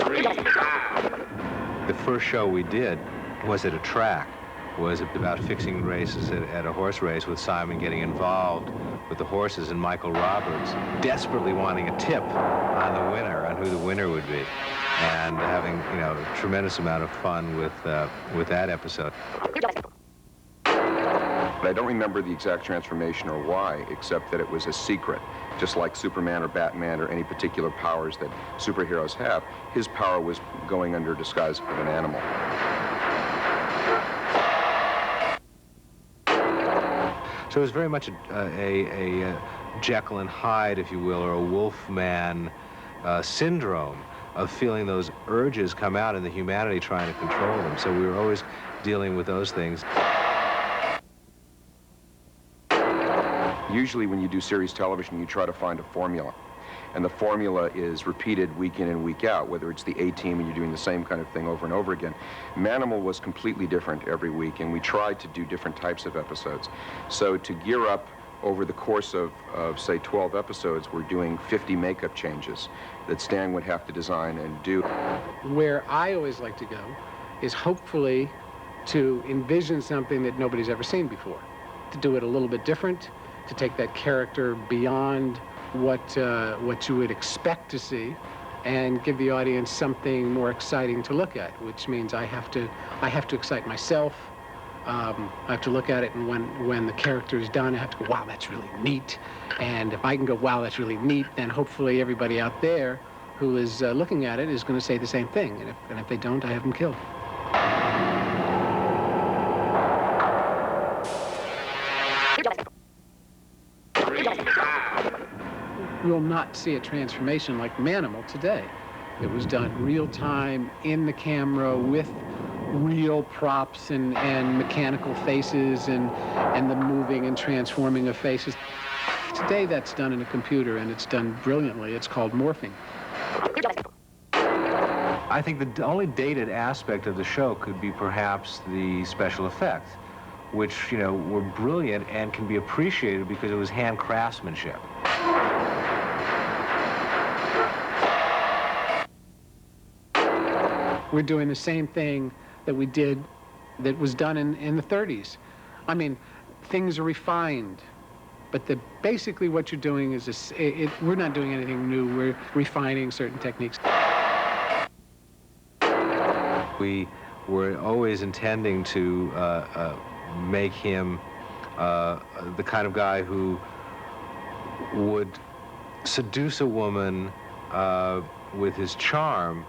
The first show we did was at a track, was about fixing races at a horse race, with Simon getting involved with the horses and Michael Roberts desperately wanting a tip on the winner, on who the winner would be, and having, you know, a tremendous amount of fun with that episode. I don't remember the exact transformation or why, except that it was a secret. Just like Superman or Batman or any particular powers that superheroes have, his power was going under disguise of an animal. So it was very much a Jekyll and Hyde, if you will, or a Wolfman syndrome of feeling those urges come out and the humanity trying to control them. So we were always dealing with those things. Usually when you do series television, you try to find a formula. And the formula is repeated week in and week out, whether it's the A-Team and you're doing the same kind of thing over and over again. Manimal was completely different every week, and we tried to do different types of episodes. So to gear up over the course of say, 12 episodes, we're doing 50 makeup changes that Stan would have to design and do. Where I always like to go is hopefully to envision something that nobody's ever seen before, to do it a little bit different, to take that character beyond what you would expect to see, and give the audience something more exciting to look at, which means I have to excite myself. I have to look at it, and when the character is done, I have to go, wow, that's really neat. And if I can go, wow, that's really neat, then hopefully everybody out there who is looking at it is going to say the same thing. And if they don't, I have them killed. We'll not see a transformation like Manimal today. It was done real time, in the camera, with real props and mechanical faces and the moving and transforming of faces. Today that's done in a computer, and it's done brilliantly. It's called morphing. I think the only dated aspect of the show could be perhaps the special effects, which, you know, were brilliant and can be appreciated because it was hand craftsmanship. We're doing the same thing that we did, that was done in the 30s. I mean, things are refined, but basically what you're doing is we're not doing anything new. We're refining certain techniques. We were always intending to make him the kind of guy who would seduce a woman with his charm,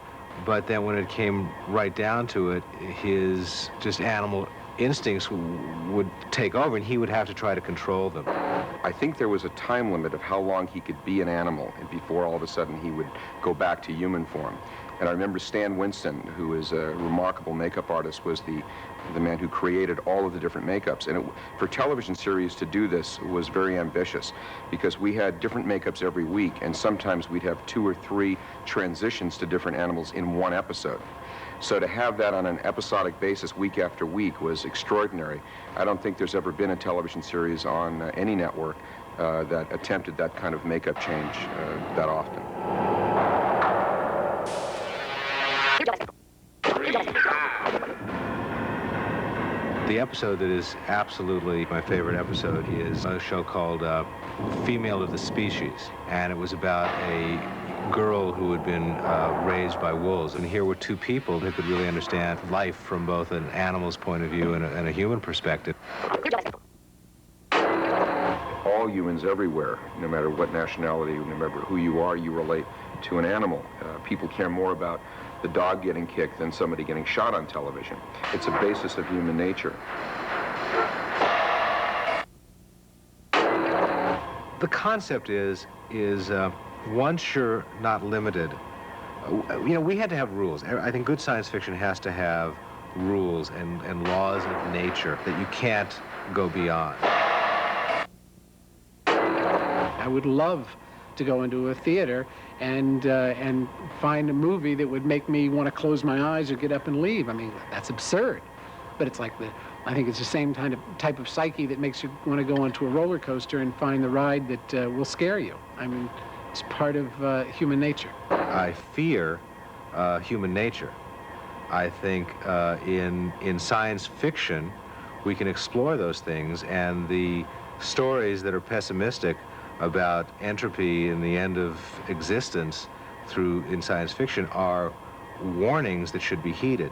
but then when it came right down to it, his just animal instincts would take over, and he would have to try to control them. I think there was a time limit of how long he could be an animal and before all of a sudden he would go back to human form. And I remember Stan Winston, who is a remarkable makeup artist, was the man who created all of the different makeups. And for television series to do this was very ambitious, because we had different makeups every week, and sometimes we'd have 2 or 3 transitions to different animals in one episode. So to have that on an episodic basis week after week was extraordinary. I don't think there's ever been a television series on any network that attempted that kind of makeup change that often. The episode that is absolutely my favorite episode is a show called Female of the Species, and it was about a girl who had been raised by wolves, and here were 2 people who could really understand life from both an animal's point of view and a human perspective. All humans everywhere, no matter what nationality, no matter who you are, you relate to an animal. People care more about the dog getting kicked than somebody getting shot on television. It's a basis of human nature. The concept is once you're not limited, you know, we had to have rules. I think good science fiction has to have rules and laws of nature that you can't go beyond. I would love to go into a theater and find a movie that would make me want to close my eyes or get up and leave. I mean, that's absurd. But it's like I think it's the same type of psyche that makes you want to go onto a roller coaster and find the ride that will scare you. I mean, it's part of human nature. I fear human nature. I think in science fiction, we can explore those things, and the stories that are pessimistic about entropy and the end of existence in science fiction are warnings that should be heeded,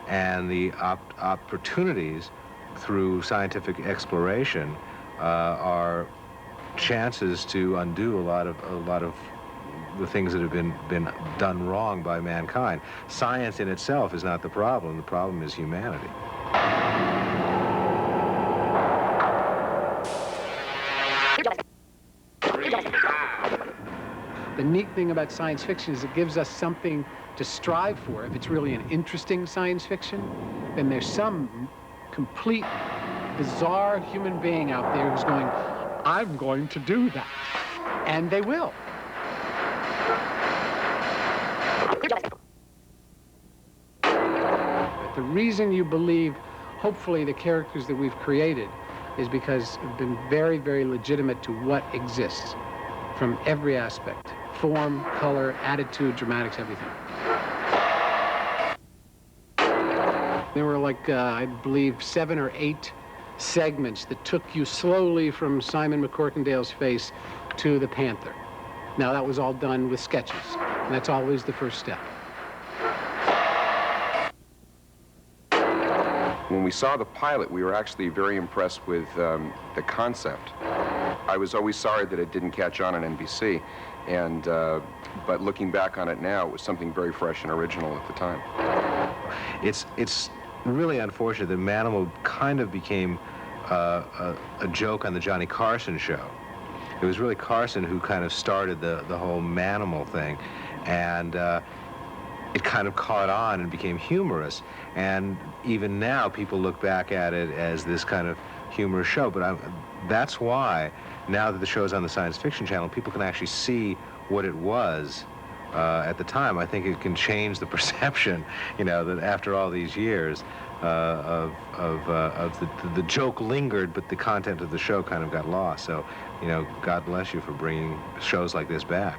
and the opportunities through scientific exploration are chances to undo a lot of the things that have been done wrong by mankind. Science in itself is not the problem. The problem is humanity. The neat thing about science fiction is it gives us something to strive for. If it's really an interesting science fiction, then there's some complete bizarre human being out there who's going, I'm going to do that. And they will. But the reason you believe, hopefully, the characters that we've created is because they've been very, very legitimate to what exists from every aspect. Form, color, attitude, dramatics, everything. There were like, I believe, 7 or 8 segments that took you slowly from Simon McCorkindale's face to the Panther. Now, that was all done with sketches, and that's always the first step. When we saw the pilot, we were actually very impressed with the concept. I was always sorry that it didn't catch on NBC, and but looking back on it now, it was something very fresh and original at the time. It's really unfortunate that Manimal kind of became a joke on the Johnny Carson show. It was really Carson who kind of started the whole Manimal thing, and it kind of caught on and became humorous. And even now, people look back at it as this kind of humorous show. But that's why, now that the show's on the Science Fiction Channel, people can actually see what it was at the time. I think it can change the perception, you know, that after all these years, the joke lingered, but the content of the show kind of got lost. So, you know, God bless you for bringing shows like this back.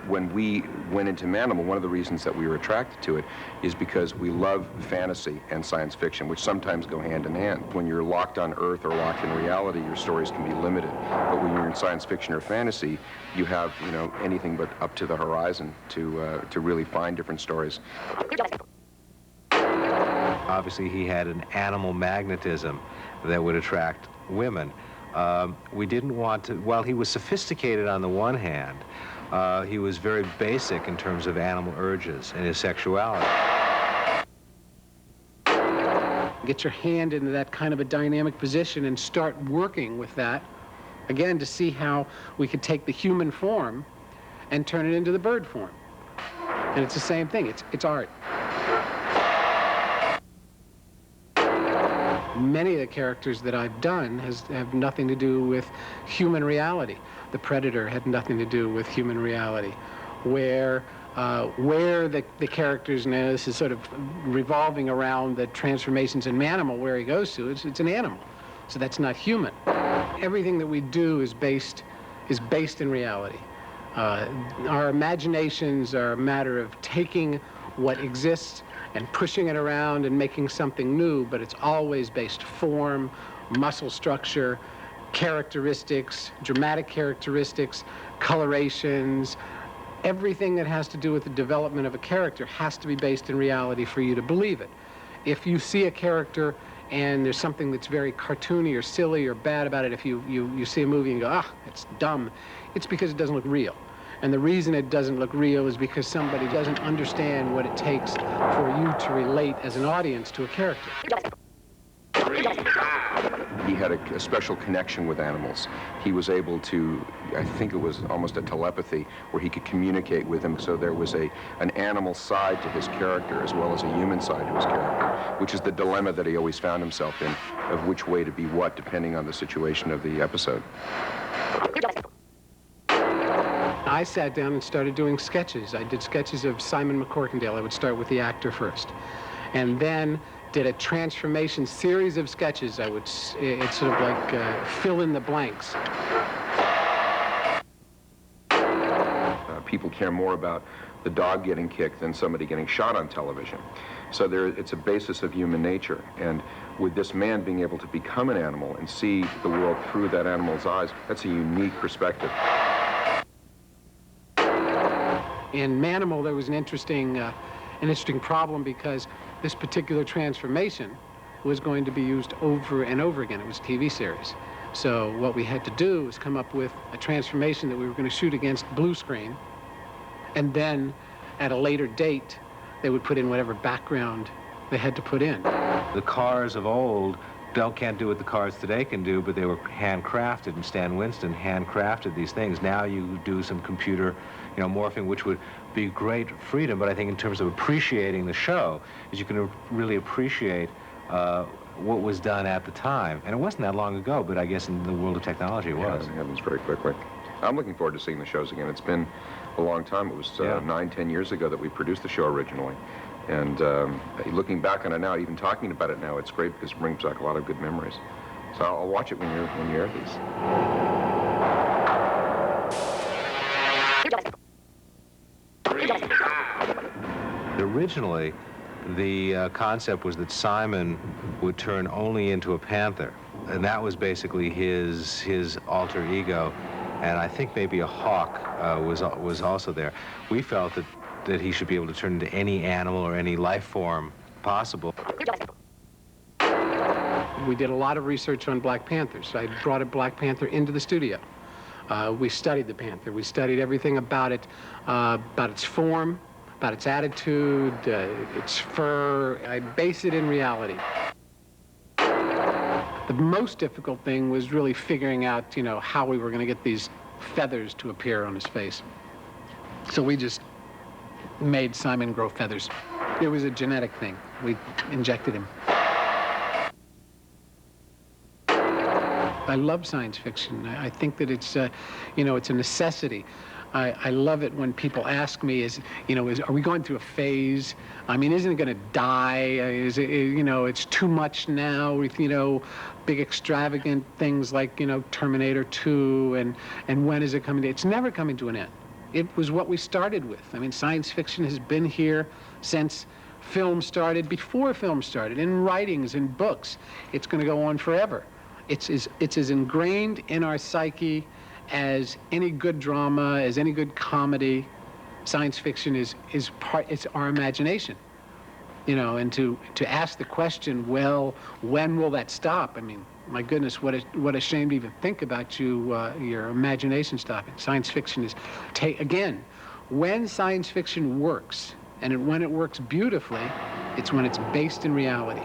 When we went into Manimal, one of the reasons that we were attracted to it is because we love fantasy and science fiction, which sometimes go hand in hand. When you're locked on Earth or locked in reality, your stories can be limited. But when you're in science fiction or fantasy, you have, you know, anything but up to the horizon to really find different stories. Obviously, he had an animal magnetism that would attract women. We didn't want to, while he was sophisticated on the one hand, he was very basic in terms of animal urges and his sexuality. Get your hand into that kind of a dynamic position and start working with that, again, to see how we could take the human form and turn it into the bird form. And it's the same thing. It's art. Many of the characters that I've done have nothing to do with human reality. The Predator had nothing to do with human reality. Where the characters, now this is sort of revolving around the transformations in Manimal, where he goes to, it's an animal. So that's not human. Everything that we do is based in reality. Our imaginations are a matter of taking what exists and pushing it around and making something new, but it's always based form, muscle structure, characteristics, dramatic characteristics, colorations. Everything that has to do with the development of a character has to be based in reality for you to believe it. If you see a character and there's something that's very cartoony or silly or bad about it, if you see a movie and go, it's dumb, it's because it doesn't look real. And the reason it doesn't look real is because somebody doesn't understand what it takes for you to relate as an audience to a character. He had a special connection with animals. He was able to, I think it was almost a telepathy, where he could communicate with them. So there was an animal side to his character as well as a human side to his character, which is the dilemma that he always found himself in, of which way to be what, depending on the situation of the episode. I sat down and started doing sketches. I did sketches of Simon McCorkindale. I would start with the actor first. And then did a transformation series of sketches. It's sort of like fill in the blanks. People care more about the dog getting kicked than somebody getting shot on television. So it's a basis of human nature. And with this man being able to become an animal and see the world through that animal's eyes, that's a unique perspective. In Manimal, there was an interesting problem because this particular transformation was going to be used over and over again. It was a TV series. So what we had to do was come up with a transformation that we were going to shoot against blue screen, and then at a later date, they would put in whatever background they had to put in. The cars of old can't do what the cars today can do, but they were handcrafted, and Stan Winston handcrafted these things. Now you do some computer, morphing, which would be great freedom, but I think in terms of appreciating the show, is you can really appreciate what was done at the time. And it wasn't that long ago, but I guess in the world of technology it was. Yeah, it happens very quickly. I'm looking forward to seeing the shows again. It's been a long time. It was 9-10 years ago that we produced the show originally. And looking back on it now, even talking about it now, it's great because it brings back a lot of good memories. So I'll watch it when you air these. Originally, the concept was that Simon would turn only into a panther, and that was basically his alter ego. And I think maybe a hawk was also there. We felt that he should be able to turn into any animal or any life form possible. We did a lot of research on Black Panthers. I brought a Black Panther into the studio. We studied the panther. We studied everything about it, about its form, about its attitude, its fur. I base it in reality. The most difficult thing was really figuring out, how we were going to get these feathers to appear on his face. So we just made Simon grow feathers. It was a genetic thing. We injected him. I love science fiction. I think that it's, it's a necessity. I love it when people ask me, are we going through a phase? I mean, isn't it going to die? Is it, it's too much now with, big extravagant things like, Terminator 2, and when is it coming to? It's never coming to an end. It was what we started with. I mean, science fiction has been here since film started, before film started, in writings, in books. It's going to go on forever. It's as ingrained in our psyche as any good drama, as any good comedy. Science fiction is it's our imagination. And to ask the question, well, when will that stop? I mean, my goodness, what a shame to even think about your imagination stopping. Science fiction is, again, when science fiction works, and when it works beautifully, it's when it's based in reality.